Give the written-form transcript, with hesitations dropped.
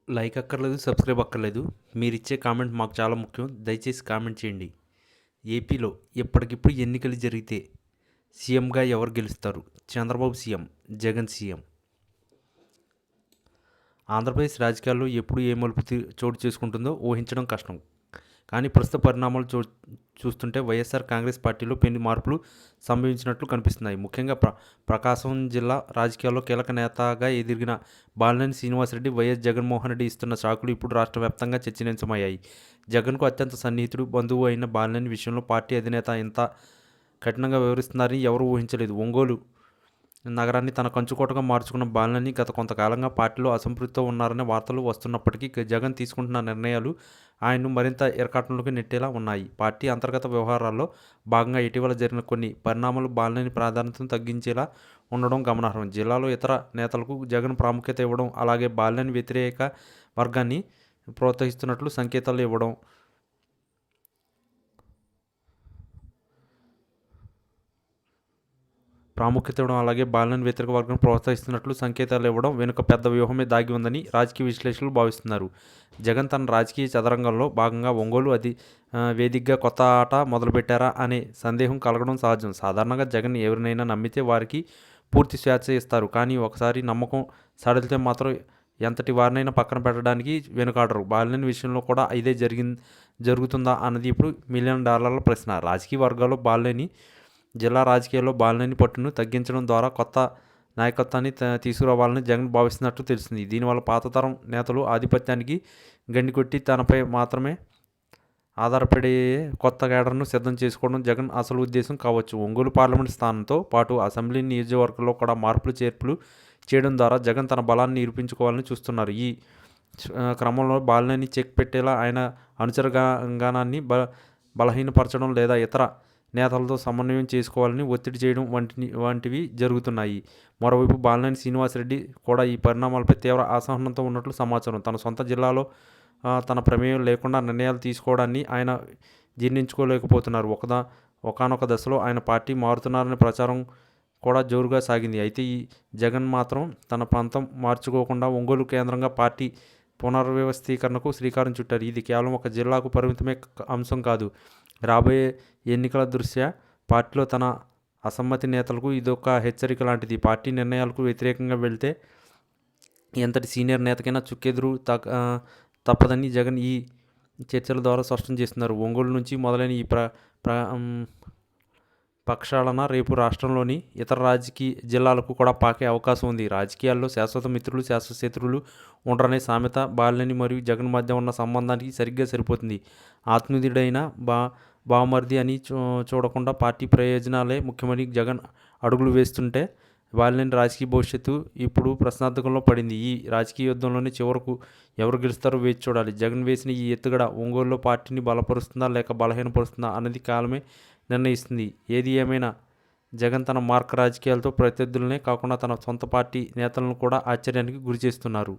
Like అక్కర్లేదు, subscribe అక్కర్లేదు. మీరిచ్చే కామెంట్ మాకు చాలా ముఖ్యం. దయచేసి కామెంట్ చేయండి. ఏపీలో ఎప్పటికిప్పుడు ఎన్నికలు జరిగితే సీఎంగా ఎవరు గెలుస్తారు? Chandrababu CM, Jagan CM. ఆంధ్రప్రదేశ్ రాజకీయాల్లో ఎప్పుడు ఏ మలుపు చోటు చేసుకుంటుందో ఊహించడం కష్టం. కానీ ప్రస్తుత పరిణామాలు చూస్తుంటే వైఎస్ఆర్ కాంగ్రెస్ పార్టీలో పెను మార్పులు సంభవించినట్లు కనిపిస్తున్నాయి. ముఖ్యంగా ప్రకాశం జిల్లా రాజకీయాల్లో కీలక నేతగా ఎదిగిన బాలినేని శ్రీనివాసరెడ్డి, వైఎస్ జగన్మోహన్ రెడ్డి ఇస్తున్న సాకులు ఇప్పుడు రాష్ట్ర వ్యాప్తంగా చర్చనీయాంశమయ్యాయి. జగన్కు అత్యంత సన్నిహితుడు, బంధువు అయిన బాలినేని విషయంలో పార్టీ అధినేత ఇంత కఠినంగా వ్యవహరిస్తున్నారని ఎవరూ ఊహించలేదు. ఒంగోలు నగరాన్ని తన కంచుకోటగా మార్చుకున్న బాలినేని గత కొంతకాలంగా పార్టీలో అసంతృప్తితో ఉన్నారనే వార్తలు వస్తున్నప్పటికీ జగన్ తీసుకుంటున్న నిర్ణయాలు ఆయన్ను మరింత ఇరకాటంలోకి నెట్టేలా ఉన్నాయి. పార్టీ అంతర్గత వ్యవహారాల్లో భాగంగా ఇటీవల జరిగిన కొన్ని పరిణామాలు బాలినేని ప్రాధాన్యతను తగ్గించేలా ఉండడం గమనార్హం. జిల్లాలో ఇతర నేతలకు జగన్ ప్రాముఖ్యత ఇవ్వడం, అలాగే బాలినేని వ్యతిరేక వర్గాన్ని ప్రోత్సహిస్తున్నట్లు సంకేతాలు ఇవ్వడం అలాగే బాలినేని వ్యతిరేక వర్గం ప్రోత్సహిస్తున్నట్లు సంకేతాలు ఇవ్వడం వెనుక పెద్ద వ్యూహమే దాగి ఉందని రాజకీయ విశ్లేషకులు భావిస్తున్నారు. జగన్ తన రాజకీయ చదరంగంలో భాగంగా ఒంగోలు వేదికగా కొత్త ఆట మొదలుపెట్టారా అనే సందేహం కలగడం సహజం. సాధారణంగా జగన్ ఎవరినైనా నమ్మితే వారికి పూర్తి స్వేచ్ఛ ఇస్తారు. కానీ ఒకసారి నమ్మకం సడలితే మాత్రం ఎంతటి వారినైనా పక్కన పెట్టడానికి వెనుకాడరు. బాలినేని విషయంలో కూడా ఇదే జరుగుతుందా అన్నది ఇప్పుడు $1 మిలియన్ ప్రశ్న. రాజకీయ వర్గాల్లో జిల్లా రాజకీయాల్లో బాలినేని పట్టును తగ్గించడం ద్వారా కొత్త నాయకత్వాన్ని తీసుకురావాలని జగన్ భావిస్తున్నట్టు తెలిసింది. దీనివల్ల పాతతరం నేతలు ఆధిపత్యానికి గండికొట్టి తనపై మాత్రమే ఆధారపడే కొత్త కేడర్ను సిద్ధం చేసుకోవడం జగన్ అసలు ఉద్దేశం కావచ్చు. ఒంగోలు పార్లమెంట్ స్థానంతో పాటు అసెంబ్లీ నియోజకవర్గంలో కూడా మార్పులు చేర్పులు చేయడం ద్వారా జగన్ తన బలాన్ని నిరూపించుకోవాలని చూస్తున్నారు. ఈ క్రమంలో బాలినేని చెక్ పెట్టేలా ఆయన అనుచరగానాన్ని బలహీనపరచడం లేదా ఇతర నేతలతో సమన్వయం చేసుకోవాలని ఒత్తిడి చేయడం వంటివి జరుగుతున్నాయి. మరోవైపు బాలినేని శ్రీనివాసరెడ్డి కూడా ఈ పరిణామాలపై తీవ్ర అసహనంతో ఉన్నట్లు సమాచారం. తన సొంత జిల్లాలో తన ప్రమేయం లేకుండా నిర్ణయాలు తీసుకోవడాన్ని ఆయన జీర్ణించుకోలేకపోతున్నారు. ఒకానొక దశలో ఆయన పార్టీ మారుతున్నారనే ప్రచారం కూడా జోరుగా సాగింది. అయితే ఈ జగన్ మాత్రం తన పంతం మార్చుకోకుండా ఒంగోలు కేంద్రంగా పార్టీ పునర్వ్యవస్థీకరణకు శ్రీకారం చుట్టారు. ఇది కేవలం ఒక జిల్లాకు పరిమితమే అంశం కాదు. రాబోయే ఎన్నికల దృష్ట్యా పార్టీలో తన అసమ్మతి నేతలకు ఇదొక హెచ్చరిక లాంటిది. పార్టీ నిర్ణయాలకు వ్యతిరేకంగా వెళ్తే ఎంతటి సీనియర్ నేతకైనా చుక్కెదురు తప్పదని జగన్ ఈ చర్చల ద్వారా స్పష్టం చేస్తున్నారు. ఒంగోలు నుంచి మొదలైన ఈ ప్రక్షాళన రేపు రాష్ట్రంలోని ఇతర రాజకీయ జిల్లాలకు కూడా పాకే అవకాశం ఉంది. రాజకీయాల్లో శాశ్వత మిత్రులు, శాశ్వత శత్రువులు ఉండరనే సామెత బాలినేని మరియు జగన్ మధ్య ఉన్న సంబంధానికి సరిగ్గా సరిపోతుంది. ఆత్మీయుడైన బావమరిది అని చూడకుండా పార్టీ ప్రయోజనాలే ముఖ్యమని జగన్ అడుగులు వేస్తుంటే బాలినేని రాజకీయ భవిష్యత్తు ఇప్పుడు ప్రశ్నార్థకంలో పడింది. ఈ రాజకీయ యుద్ధంలోనే చివరకు ఎవరు గెలుస్తారో వేచి చూడాలి. జగన్ వేసిన ఈ ఎత్తుగడ ఒంగోలులో పార్టీని బలపరుస్తుందా లేక బలహీనపరుస్తుందా అన్నది కాలమే నిర్ణయిస్తుంది. ఏది ఏమైనా జగన్ తన మార్క్ రాజకీయాలతో ప్రత్యర్థులనే కాకుండా తన సొంత పార్టీ నేతలను కూడా ఆశ్చర్యానికి గురిచేస్తున్నారు.